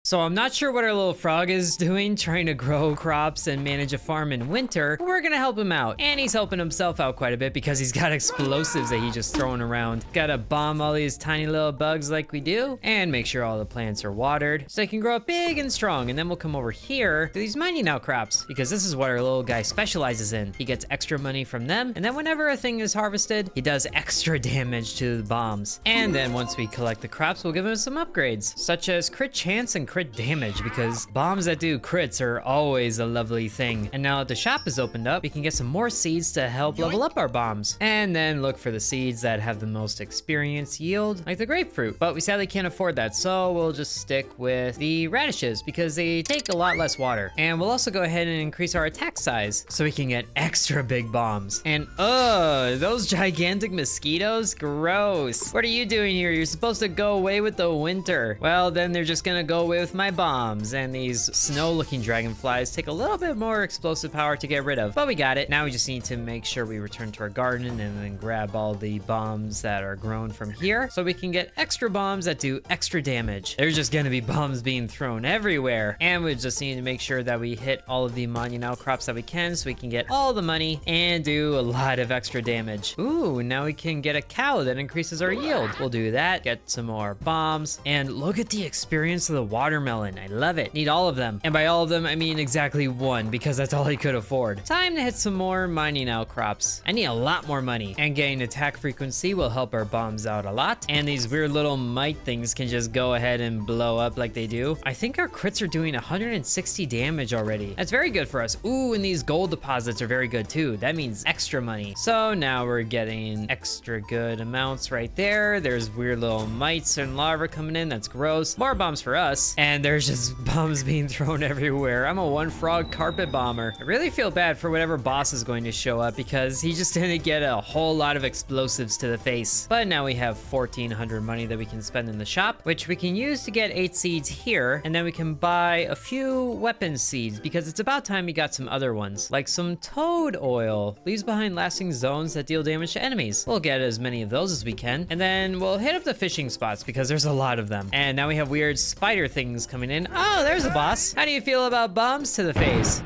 So I'm not sure what our little frog is doing, trying to grow crops and manage a farm in winter, but we're gonna help him out. And he's helping himself out quite a bit because he's got explosives that he's just throwing around. Gotta bomb all these tiny little bugs like we do, and make sure all the plants are watered so they can grow up big and strong. And then we'll come over here to these mining out crops, because this is what our little guy specializes in. He gets extra money from them, and then whenever a thing is harvested, he does extra damage to the bombs. And then once we collect the crops, we'll give him some upgrades, such as crit chance and crit damage, because bombs that do crits are always a lovely thing. And now that the shop is opened up, we can get some more seeds to help level up our bombs. And then look for the seeds that have the most experience yield, like the grapefruit. But we sadly can't afford that, so we'll just stick with the radishes because they take a lot less water. And we'll also go ahead and increase our attack size so we can get extra big bombs. And those gigantic mosquitoes, gross. What are you doing here? You're supposed to go away with the winter. Well, then they're just gonna go away with my bombs. And these snow looking dragonflies take a little bit more explosive power to get rid of, but we got it. Now we just need to make sure we return to our garden and then grab all the bombs that are grown from here so we can get extra bombs that do extra damage. There's just gonna be bombs being thrown everywhere, and we just need to make sure that we hit all of the mining out crops that we can so we can get all the money and do a lot of extra damage. Ooh, now we can get a cow that increases our yield. We'll do that, get some more bombs, and look at the experience of the watermelon. I love it. Need all of them. And by all of them, I mean exactly one, because that's all he could afford. Time to hit some more mining out crops. I need a lot more money, and getting attack frequency will help our bombs out a lot. And these weird little mite things can just go ahead and blow up like they do. I think our crits are doing 160 damage already. That's very good for us. Ooh, and these gold deposits are very good too. That means extra money. So now we're getting extra good amounts right there. There's weird little mites and larvae coming in. That's gross. More bombs for us. And there's just bombs being thrown everywhere. I'm a one frog carpet bomber. I really feel bad for whatever boss is going to show up because he just didn't get a whole lot of explosives to the face. But now we have 1,400 money that we can spend in the shop, which we can use to get 8 seeds here. And then we can buy a few weapon seeds because it's about time we got some other ones, like some toad oil. Leaves behind lasting zones that deal damage to enemies. We'll get as many of those as we can. And then we'll hit up the fishing spots because there's a lot of them. And now we have weird spider things coming in. Oh, there's a boss. How do you feel about bombs to the face?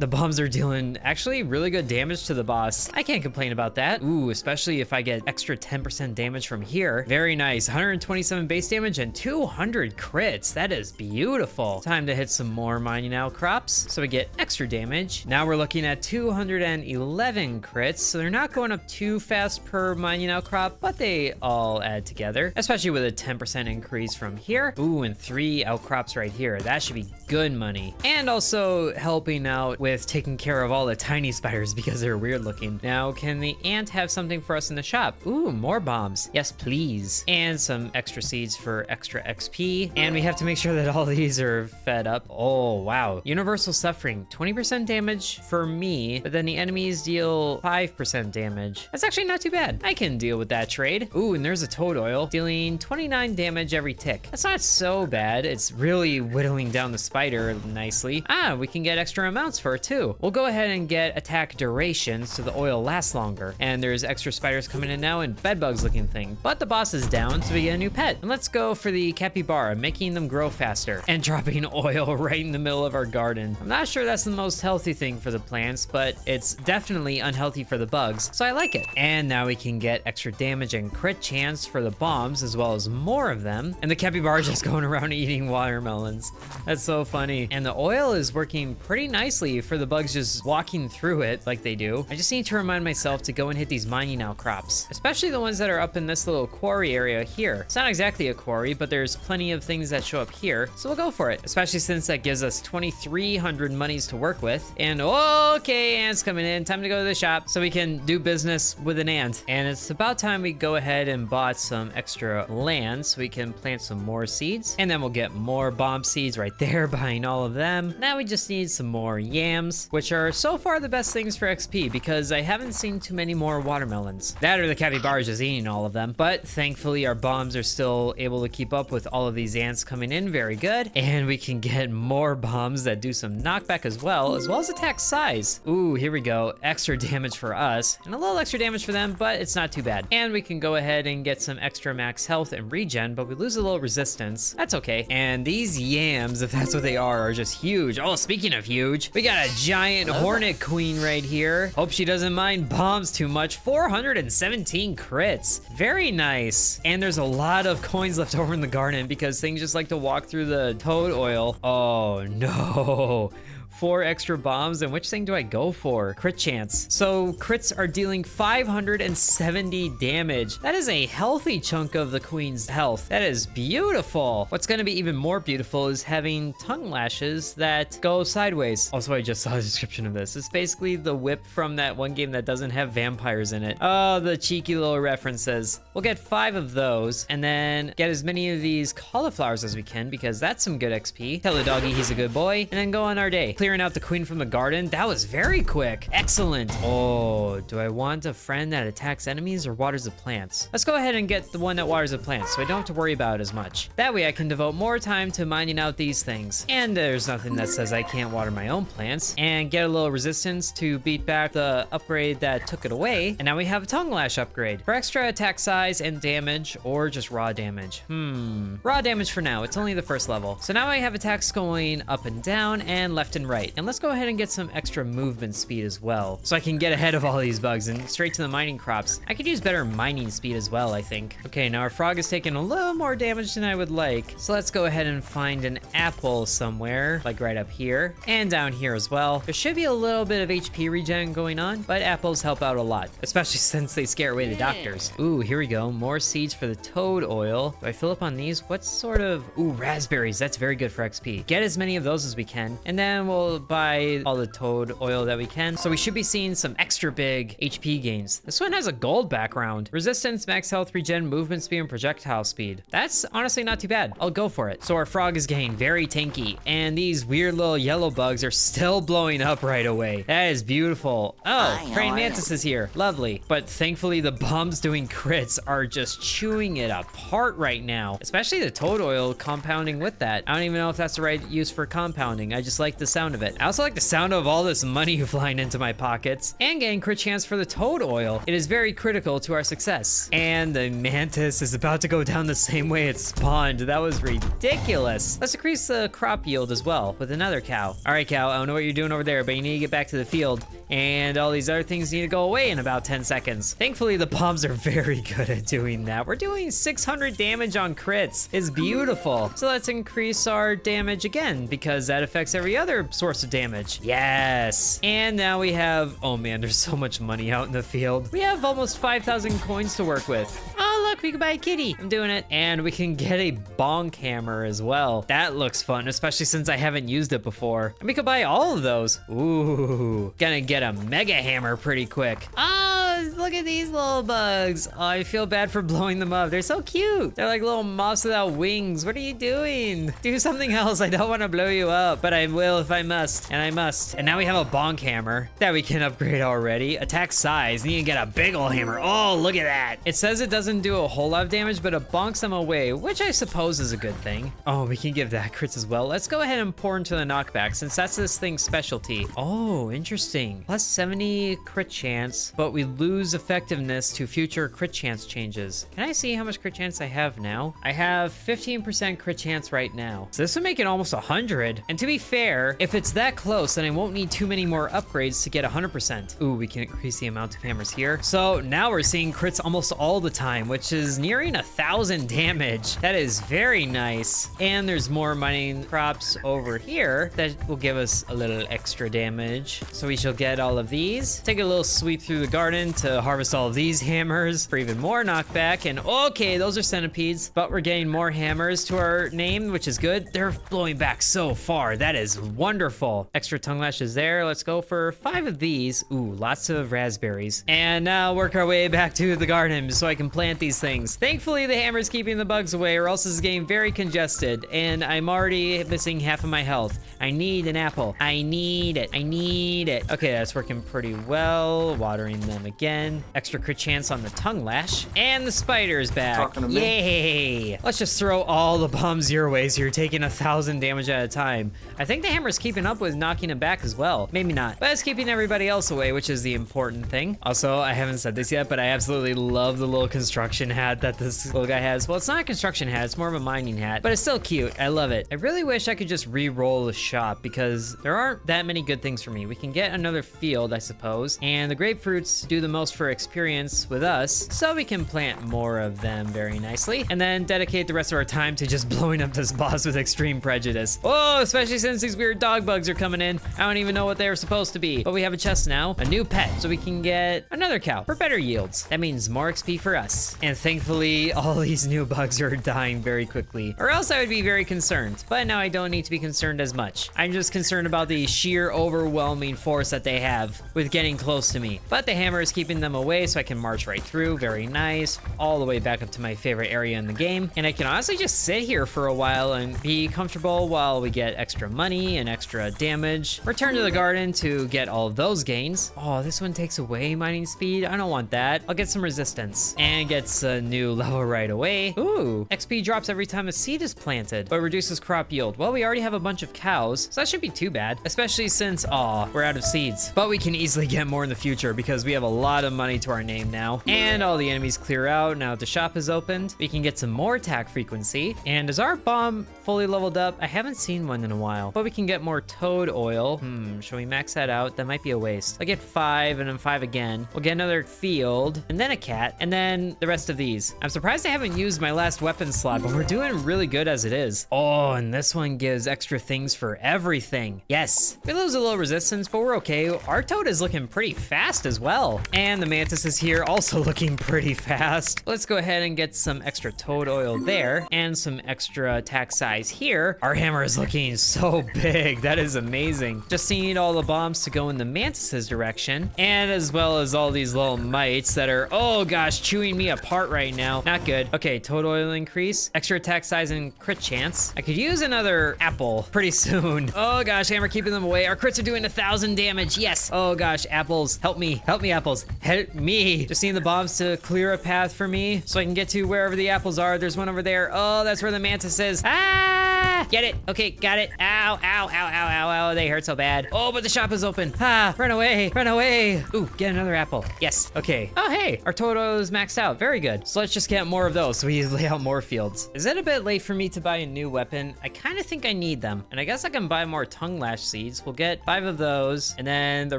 The bombs are dealing actually really good damage to the boss. I can't complain about that. Ooh, especially if I get extra 10% damage from here. Very nice. 127 base damage and 200 crits. That is beautiful. Time to hit some more mining out crops so we get extra damage. Now we're looking at 211 crits, so they're not going up too fast per mining out crop, but they all add together, especially with a 10% increase from here. Ooh, and 3 outcrops right here. That should be good money. And also helping out with taking care of all the tiny spiders because they're weird looking. Now, can the ant have something for us in the shop? Ooh, more bombs. Yes, please. And some extra seeds for extra XP. And we have to make sure that all these are fed up. Oh, wow. Universal suffering, 20% damage for me, but then the enemies deal 5% damage. That's actually not too bad. I can deal with that trade. Ooh, and there's a toad oil dealing 29 damage every tick. That's not so bad. It's really whittling down the spider nicely. Ah, we can get extra amounts for it too. We'll go ahead and get attack duration so the oil lasts longer. And there's extra spiders coming in now and bedbugs looking thing. But the boss is down, so we get a new pet. And let's go for the capybara, making them grow faster and dropping oil right in the middle of our garden. I'm not sure that's the most healthy thing for the plants, but it's definitely unhealthy for the bugs, so I like it. And now we can get extra damage and crit chance for the bombs as well as more of them. And the capybara is just going around eating watermelons. That's so funny. And the oil is working pretty nicely for the bugs just walking through it like they do. I just need to remind myself to go and hit these mining out crops, especially the ones that are up in this little quarry area here. It's not exactly a quarry, but there's plenty of things that show up here, so we'll go for it, especially since that gives us 2,300 monies to work with. And okay, ants coming in. Time to go to the shop so we can do business with an ant. And it's about time we go ahead and bought some extra land so we can plant some more seeds, and then we'll get more bomb seeds right there behind all of them. Now we just need some more yams yams, which are so far the best things for XP because I haven't seen too many more watermelons. That or the capybaras just eating all of them. But thankfully our bombs are still able to keep up with all of these ants coming in. Very good. And we can get more bombs that do some knockback as well as attack size. Ooh, here we go. Extra damage for us and a little extra damage for them, but it's not too bad. And we can go ahead and get some extra max health and regen, but we lose a little resistance. That's okay. And these yams, if that's what they are just huge. Oh, speaking of huge, we got a giant hornet queen right here. Hope she doesn't mind bombs too much. 417 crits. Very nice. And there's a lot of coins left over in the garden because things just like to walk through the toad oil. Oh no. 4 extra bombs, and which thing do I go for? Crit chance. So crits are dealing 570 damage. That is a healthy chunk of the queen's health. That is beautiful. What's gonna be even more beautiful is having tongue lashes that go sideways. Also, I just saw a description of this. It's basically the whip from that one game that doesn't have vampires in it. Oh, the cheeky little references. We'll get 5 of those and then get as many of these cauliflowers as we can because that's some good XP. Tell the doggy he's a good boy and then go on our day. Clearing out the queen from the garden. That was very quick. Excellent. Oh, do I want a friend that attacks enemies or waters the plants? Let's go ahead and get the one that waters the plants so I don't have to worry about it as much. That way I can devote more time to mining out these things. And there's nothing that says I can't water my own plants and get a little resistance to beat back the upgrade that took it away. And now we have a tongue lash upgrade for extra attack size and damage or just raw damage. Raw damage for now. It's only the first level. So now I have attacks going up and down and left and right. And let's go ahead and get some extra movement speed as well so I can get ahead of all these bugs and straight to the mining crops. I could use better mining speed as well, I think. Okay, now our frog is taking a little more damage than I would like. So let's go ahead and find an apple somewhere, like right up here and down here as well. There should be a little bit of HP regen going on, but apples help out a lot, especially since they scare away the doctors. Ooh, here we go. More seeds for the toad oil. Do I fill up on these? What sort of... Ooh, raspberries. That's very good for XP. Get as many of those as we can, and then we'll buy all the toad oil that we can. So we should be seeing some extra big HP gains. This one has a gold background. Resistance, max health, regen, movement speed, and projectile speed. That's honestly not too bad. I'll go for it. So our frog is getting very tanky, and these weird little yellow bugs are still blowing up right away. That is beautiful. Oh, praying mantis is here. Lovely. But thankfully the bombs doing crits are just chewing it apart right now, especially the toad oil compounding with that. I don't even know if that's the right use for compounding. I just like the sound of it. I also like the sound of all this money flying into my pockets and getting crit chance for the toad oil. It is very critical to our success. And the mantis is about to go down the same way it spawned. That was ridiculous. Let's increase the crop yield as well with another cow. All right, cow, I don't know what you're doing over there, but you need to get back to the field. And all these other things need to go away in about 10 seconds. Thankfully, the bombs are very good at doing that. We're doing 600 damage on crits. It's beautiful. So let's increase our damage again because that affects every other source of damage. Yes. And now we have, oh man, there's so much money out in the field. We have almost 5,000 coins to work with. Oh, look, we can buy a kitty. I'm doing it. And we can get a bonk hammer as well. That looks fun, especially since I haven't used it before. And we could buy all of those. Ooh, gonna get a mega hammer pretty quick. Oh, look at these little bugs. Oh, I feel bad for blowing them up. They're so cute. They're like little moths without wings. What are you doing? Do something else. I don't want to blow you up, but I will if I must, and I must. And now we have a bonk hammer that we can upgrade already. Attack size, need to get a big ol' hammer. Oh, look at that. It says it doesn't do a whole lot of damage, but it bonks them away, which I suppose is a good thing. Oh, we can give that crits as well. Let's go ahead and pour into the knockback since that's this thing's specialty. Oh, interesting. Plus 70 crit chance, but we lose effectiveness to future crit chance changes. Can I see how much crit chance I have now? I have 15% crit chance right now. So this would make it almost 100. And to be fair, if it's that close, then I won't need too many more upgrades to get 100%. Ooh, we can increase the amount of hammers here. So now we're seeing crits almost all the time, which is nearing 1,000 damage. That is very nice. And there's more mining crops over here that will give us a little extra damage. So we shall get all of these. Take a little sweep through the garden to to harvest all of these hammers for even more knockback. And okay, those are centipedes, but we're getting more hammers to our name, which is good. They're blowing back so far. That is wonderful. Extra tongue lashes there. Let's go for 5 of these. Ooh, lots of raspberries. And now work our way back to the garden so I can plant these things. Thankfully, the hammer's keeping the bugs away, or else this is getting very congested, and I'm already missing half of my health. I need an apple. I need it. I need it. Okay, that's working pretty well. Watering them again. Extra crit chance on the tongue lash. And the spider's back. Talking to me. Yay! Let's just throw all the bombs your way so you're taking 1,000 damage at a time. I think the hammer's keeping up with knocking him back as well. Maybe not, but it's keeping everybody else away, which is the important thing. Also, I haven't said this yet, but I absolutely love the little construction hat that this little guy has. Well, it's not a construction hat, it's more of a mining hat, but it's still cute. I love it. I really wish I could just re-roll the shop because there aren't that many good things for me. We can get another field, I suppose, and the grapefruits do the most for experience with us, so we can plant more of them very nicely, and then dedicate the rest of our time to just blowing up this boss with extreme prejudice. Oh, especially since these weird dog bugs are coming in. I don't even know what they were supposed to be, but we have a chest now, a new pet, so we can get another cow for better yields. That means more XP for us. And thankfully, all these new bugs are dying very quickly, or else I would be very concerned. But now I don't need to be concerned as much. I'm just concerned about the sheer overwhelming force that they have with getting close to me. But the hammer is keeping them away so I can march right through. Very nice. All the way back up to my favorite area in the game. And I can honestly just sit here for a while and be comfortable while we get extra money and extra damage. Return to the garden to get all of those gains. Oh, this one takes away mining speed. I don't want that. I'll get some resistance and gets a new level right away. Ooh, XP drops every time a seed is planted, but reduces crop yield. Well, we already have a bunch of cows, so that shouldn't be too bad, especially since, we're out of seeds. But we can easily get more in the future because we have a lot of money to our name now. And all the enemies clear out now that the shop is opened. We can get some more attack frequency. And is our bomb fully leveled up? I haven't seen one in a while, but we can get more toad oil. Should we max that out? That might be a waste. I'll get 5 and then 5 again. We'll get another field and then a cat and then the rest of these. I'm surprised I haven't used my last weapon slot, but we're doing really good as it is. Oh, and this one gives extra things for everything. Yes, we lose a little resistance, but we're okay. Our toad is looking pretty fast as well. And the mantis is here also looking pretty fast. Let's go ahead and get some extra toad oil there and some extra attack size here. Our hammer is looking so big. That is amazing. Just need all the bombs to go in the mantis's direction, and as well as all these little mites that are, oh gosh, chewing me apart right now. Not good. Okay, toad oil increase, extra attack size and crit chance. I could use another apple pretty soon. Oh gosh, hammer keeping them away. Our crits are doing 1,000 damage. Yes. Oh gosh, apples, help me. Help me, apples. Help me. Just need the bombs to clear a path for me so I can get to wherever the apples are. There's one over there. Oh, that's where the mantis is. Ah! Get it. Okay, got it. Ow, ow, ow, ow, ow, ow. They hurt so bad. Oh, but the shop is open. Ah, run away. Run away. Ooh, get another apple. Yes. Okay. Oh, hey, our toad oil is maxed out. Very good. So let's just get more of those so we lay out more fields. Is it a bit late for me to buy a new weapon? I kind of think I need them. And I guess I can buy more tongue lash seeds. We'll get 5 of those. And then the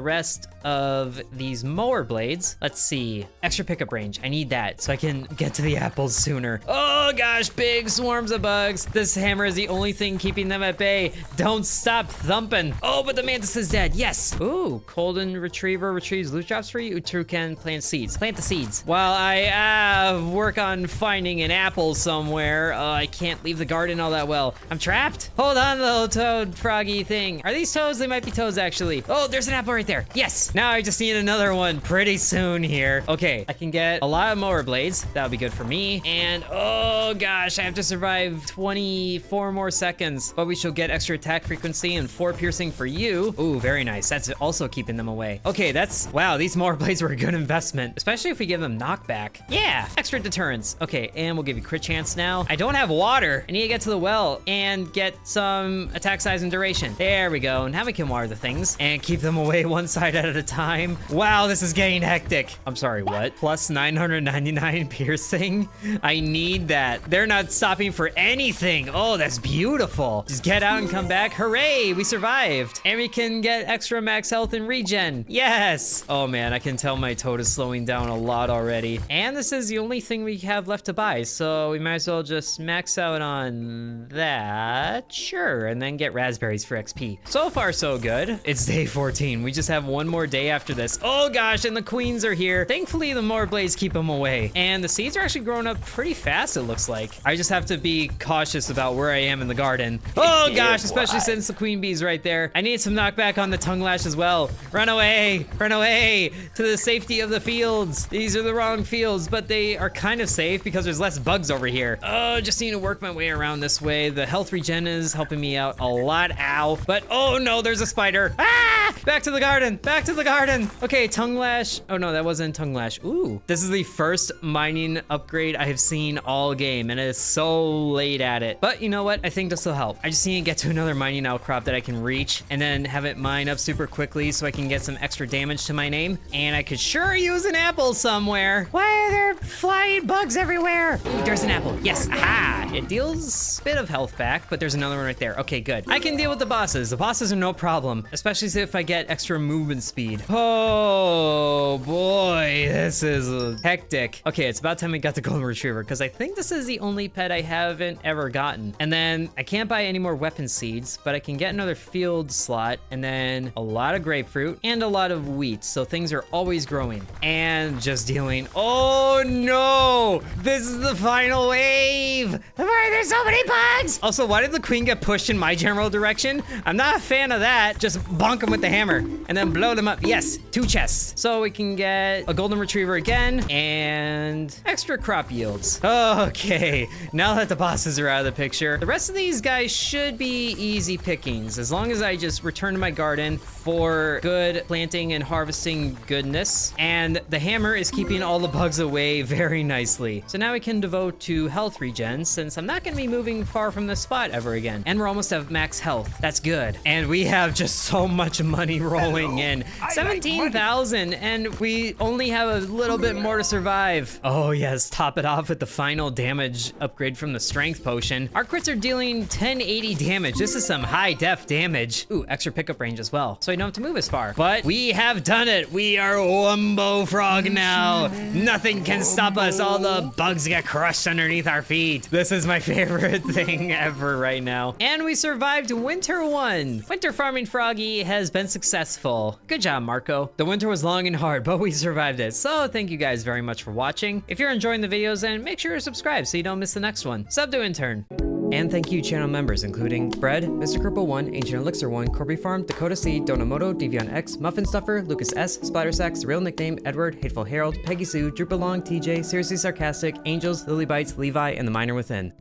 rest of these mower blades. Let's see. Extra pickup range. I need that so I can get to the apples sooner. Oh gosh, big swarms of bugs. This hammer is the only thing keeping them at bay. Don't stop thumping. Oh, but the mantis is dead. Yes. Ooh, Golden Retriever retrieves loot drops for you. True can plant seeds. Plant the seeds. While I work on finding an apple somewhere. I can't leave the garden all that well. I'm trapped. Hold on, little toad froggy thing. Are these toads? They might be toads actually. Oh, there's an apple right there. Yes. Now I just need another one pretty soon here. Okay, I can get a lot of mower blades. That'll be good for me. And oh gosh, I have to survive 24 more seconds, but we shall get extra attack frequency and 4 piercing for you. Ooh, very nice. That's also keeping them away. Okay, wow, these mower blades were a good investment, especially if we give them knockback. Yeah, extra deterrence. Okay, and we'll give you crit chance now. I don't have water. I need to get to the well and get some attack size and duration. There we go. Now we can water the things and keep them away one side at a time. Wow, this is getting hectic. I'm sorry, what? Plus 999 piercing? I need that. They're not stopping for anything. Oh, that's beautiful. Just get out and come back. Hooray, we survived. And we can get extra max health and regen. Yes. Oh man, I can tell my toad is slowing down a lot already. And this is the only thing we have left to buy, so we might as well just max out on that. Sure, and then get raspberries for XP. So far, so good. It's day 14. We just have one more day after this. Oh gosh, and the queens are here. Thankfully, the more blades keep them away. And the seeds are actually growing up pretty fast, it looks like. I just have to be cautious about where I am in the garden. Oh gosh, especially since the queen bee's right there. I need some knockback on the tongue lash as well. Run away to the safety of the fields. These are the wrong fields, but they are kind of safe because there's less bugs over here. Oh, just need to work my way around this way. The health regen is helping me out a lot. Ow. But oh no, there's a spider. Ah! Back to the garden. Back to the garden. Okay, tongue lash. Oh no, that wasn't tongue lash. Ooh, this is the first mining upgrade I have seen all game, and it is so late at it. But you know what? I think this will help. I just need to get to another mining outcrop that I can reach and then have it mine up super quickly so I can get some extra damage to my name. And I could sure use an apple somewhere. Why are there flying bugs everywhere? Ooh, there's an apple. Yes. Aha. It deals a bit of health back, but there's another one right there. Okay, good. I can deal with the bosses. The bosses are no problem, especially if I get extra movement speed. Oh boy, this is hectic. Okay, it's about time we got the golden retriever because I think this is the only pet I haven't ever gotten. And then I can't buy any more weapon seeds, but I can get another field slot and then a lot of grapefruit and a lot of wheat. So things are always growing and just dealing. Oh no, this is the final wave. Why are there so many bugs? Also, why did the queen get pushed in my general direction? I'm not a fan of that. Just bonk them with the hammer and then blow them up. Yes, 2 chests. So we can get a golden retriever again and extra crop yields. Okay, now that the bosses are out of the picture, the rest of these guys should be easy pickings as long as I just return to my garden for good planting and harvesting goodness. And the hammer is keeping all the bugs away very nicely. So now we can devote to health regen since I'm not going to be moving far from this spot ever again. And we're almost at max health. That's good. And we have just so much money rolling in. 17,000 and we only have a little bit more to survive. Oh yes, top it off with the final damage upgrade from the strength potion. Our crits are dealing 1080 damage. This is some high def damage. Ooh, extra pickup range as well. So I don't have to move as far. But we have done it. We are Wumbo Frog now. Nothing can stop us. All the bugs get crushed underneath our feet. This is my favorite thing ever right now. And we survived winter 1. Winter farming Froggy has been successful. Good job, Marco. The winter was long and hard, but we survived it. So thank you guys very much for watching. If you're enjoying the videos, then make sure to subscribe so you don't miss the next one. Sub to Intern. And thank you channel members including Bread, Mr. Cripple 1, Ancient Elixir 1, Corby Farm, Dakota C, Donamoto, Devion X, Muffin Stuffer, Lucas S, Splattersax, Real Nickname, Edward, Hateful Harold, Peggy Sue, Drupalong, TJ, Seriously Sarcastic, Angels, Lily Bites, Levi, and The Miner Within.